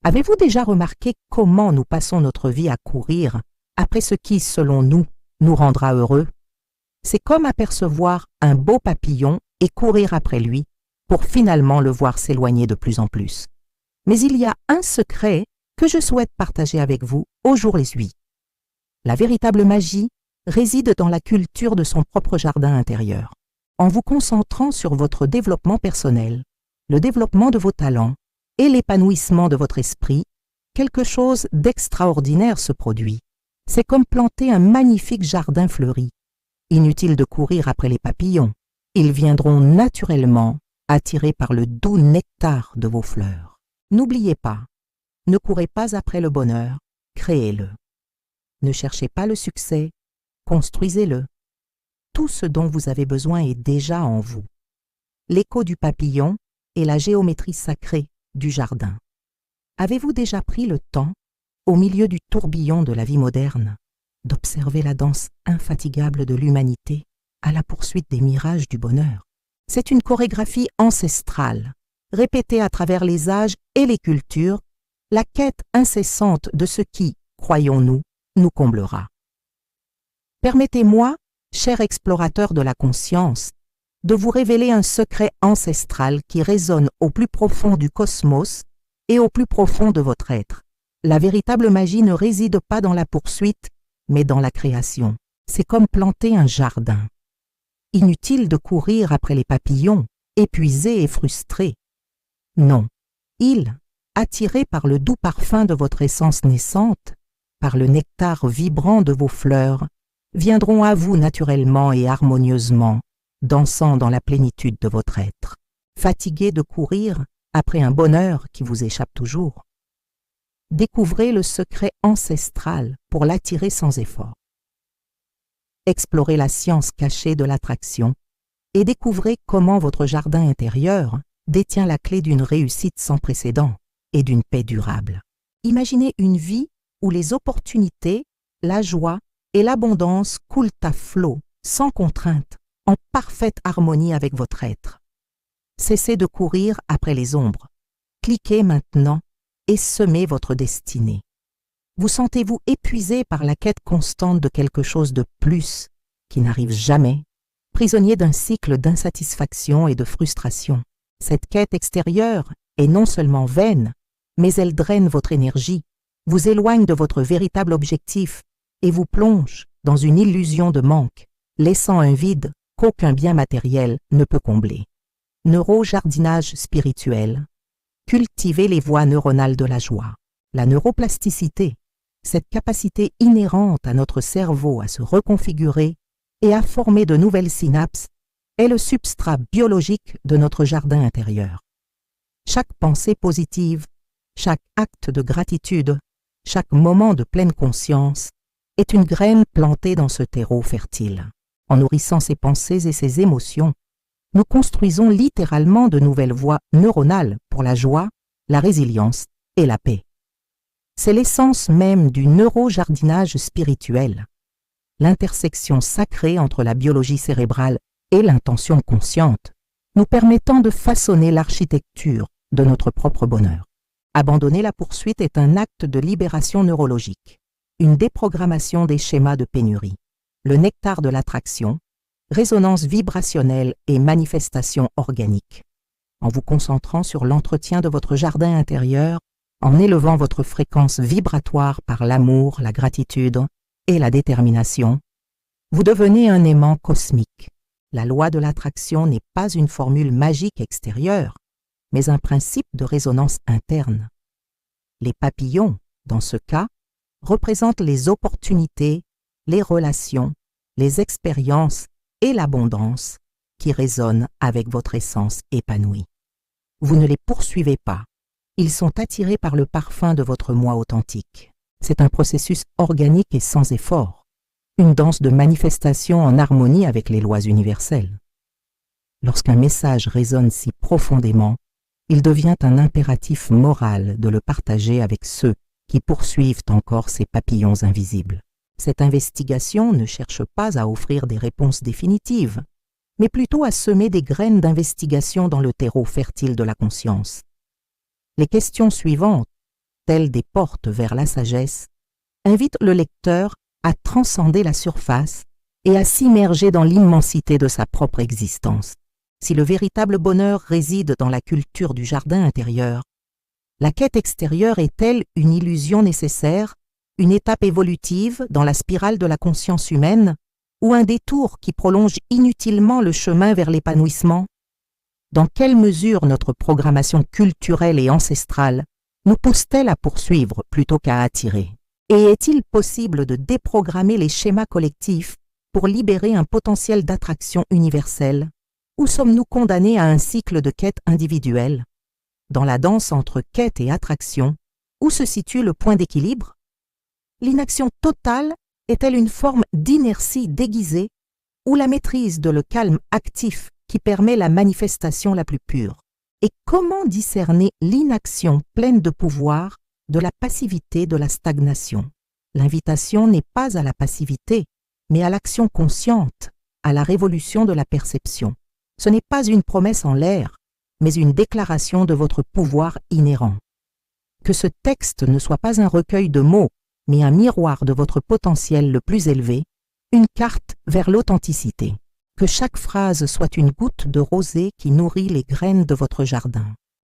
Avez-vous déjà remarqué comment nous passons notre vie à courir après ce qui, selon nous, nous rendra heureux? C'est comme apercevoir un beau papillon et courir après lui pour finalement le voir s'éloigner de plus en plus. Mais il y a un secret que je souhaite partager avec vous aujourd'hui. La véritable magie réside dans la culture de son propre jardin intérieur. En vous concentrant sur votre développement personnel, le développement de vos talents et l'épanouissement de votre esprit, quelque chose d'extraordinaire se produit. C'est comme planter un magnifique jardin fleuri. Inutile de courir après les papillons, ils viendront naturellement attirés par le doux nectar de vos fleurs. N'oubliez pas, ne courez pas après le bonheur, créez-le. Ne cherchez pas le succès, construisez-le. Tout ce dont vous avez besoin est déjà en vous. L'écho du papillon est la géométrie sacrée du jardin. Avez-vous déjà pris le temps, au milieu du tourbillon de la vie moderne, d'observer la danse infatigable de l'humanité à la poursuite des mirages du bonheur? C'est une chorégraphie ancestrale, répétée à travers les âges et les cultures, la quête incessante de ce qui, croyons-nous, nous comblera. Permettez-moi, cher explorateur de la conscience, de vous révéler un secret ancestral qui résonne au plus profond du cosmos et au plus profond de votre être. La véritable magie ne réside pas dans la poursuite, mais dans la création. C'est comme planter un jardin. Inutile de courir après les papillons, épuisés et frustrés. Non, ils, attirés par le doux parfum de votre essence naissante, par le nectar vibrant de vos fleurs, viendront à vous naturellement et harmonieusement, dansant dans la plénitude de votre être. Fatigué de courir après un bonheur qui vous échappe toujours, découvrez le secret ancestral pour l'attirer sans effort. Explorez la science cachée de l'attraction et découvrez comment votre jardin intérieur détient la clé d'une réussite sans précédent et d'une paix durable. Imaginez une vie où les opportunités, la joie et l'abondance coulent à flot, sans contrainte, en parfaite harmonie avec votre être. Cessez de courir après les ombres. Cliquez maintenant et semez votre destinée. Vous sentez-vous épuisé par la quête constante de quelque chose de plus qui n'arrive jamais, prisonnier d'un cycle d'insatisfaction et de frustration? Cette quête extérieure est non seulement vaine, mais elle draine votre énergie, vous éloigne de votre véritable objectif et vous plonge dans une illusion de manque, laissant un vide qu'aucun bien matériel ne peut combler. Neurojardinage spirituel. Cultivez les voies neuronales de la joie. La neuroplasticité, cette capacité inhérente à notre cerveau à se reconfigurer et à former de nouvelles synapses, est le substrat biologique de notre jardin intérieur. Chaque pensée positive, chaque acte de gratitude, chaque moment de pleine conscience est une graine plantée dans ce terreau fertile. En nourrissant ses pensées et ses émotions, nous construisons littéralement de nouvelles voies neuronales pour la joie, la résilience et la paix. C'est l'essence même du neurojardinage spirituel, l'intersection sacrée entre la biologie cérébrale et l'intention consciente, nous permettant de façonner l'architecture de notre propre bonheur. Abandonner la poursuite est un acte de libération neurologique, une déprogrammation des schémas de pénurie, le nectar de l'attraction, résonance vibrationnelle et manifestation organique. En vous concentrant sur l'entretien de votre jardin intérieur, en élevant votre fréquence vibratoire par l'amour, la gratitude et la détermination, vous devenez un aimant cosmique. La loi de l'attraction n'est pas une formule magique extérieure, mais un principe de résonance interne. Les papillons, dans ce cas, représentent les opportunités, les relations, les expériences et l'abondance qui résonnent avec votre essence épanouie. Vous ne les poursuivez pas, ils sont attirés par le parfum de votre moi authentique. C'est un processus organique et sans effort, une danse de manifestation en harmonie avec les lois universelles. Lorsqu'un message résonne si profondément, il devient un impératif moral de le partager avec ceux qui poursuivent encore ces papillons invisibles. Cette investigation ne cherche pas à offrir des réponses définitives, mais plutôt à semer des graines d'investigation dans le terreau fertile de la conscience. Les questions suivantes, telles des portes vers la sagesse, invitent le lecteur à transcender la surface et à s'immerger dans l'immensité de sa propre existence. Si le véritable bonheur réside dans la culture du jardin intérieur, la quête extérieure est-elle une illusion nécessaire, une étape évolutive dans la spirale de la conscience humaine, ou un détour qui prolonge inutilement le chemin vers l'épanouissement? Dans quelle mesure notre programmation culturelle et ancestrale nous pousse-t-elle à poursuivre plutôt qu'à attirer? Et est-il possible de déprogrammer les schémas collectifs pour libérer un potentiel d'attraction universelle? Ou sommes-nous condamnés à un cycle de quête individuelle? Dans la danse entre quête et attraction, où se situe le point d'équilibre? L'inaction totale est-elle une forme d'inertie déguisée ou la maîtrise de le calme actif qui permet la manifestation la plus pure? Et comment discerner l'inaction pleine de pouvoir de la passivité de la stagnation? L'invitation n'est pas à la passivité, mais à l'action consciente, à la révolution de la perception. Ce n'est pas une promesse en l'air, mais une déclaration de votre pouvoir inhérent. Que ce texte ne soit pas un recueil de mots, mais un miroir de votre potentiel le plus élevé, une carte vers l'authenticité. Que chaque phrase soit une goutte de rosée qui nourrit les graines de votre jardin.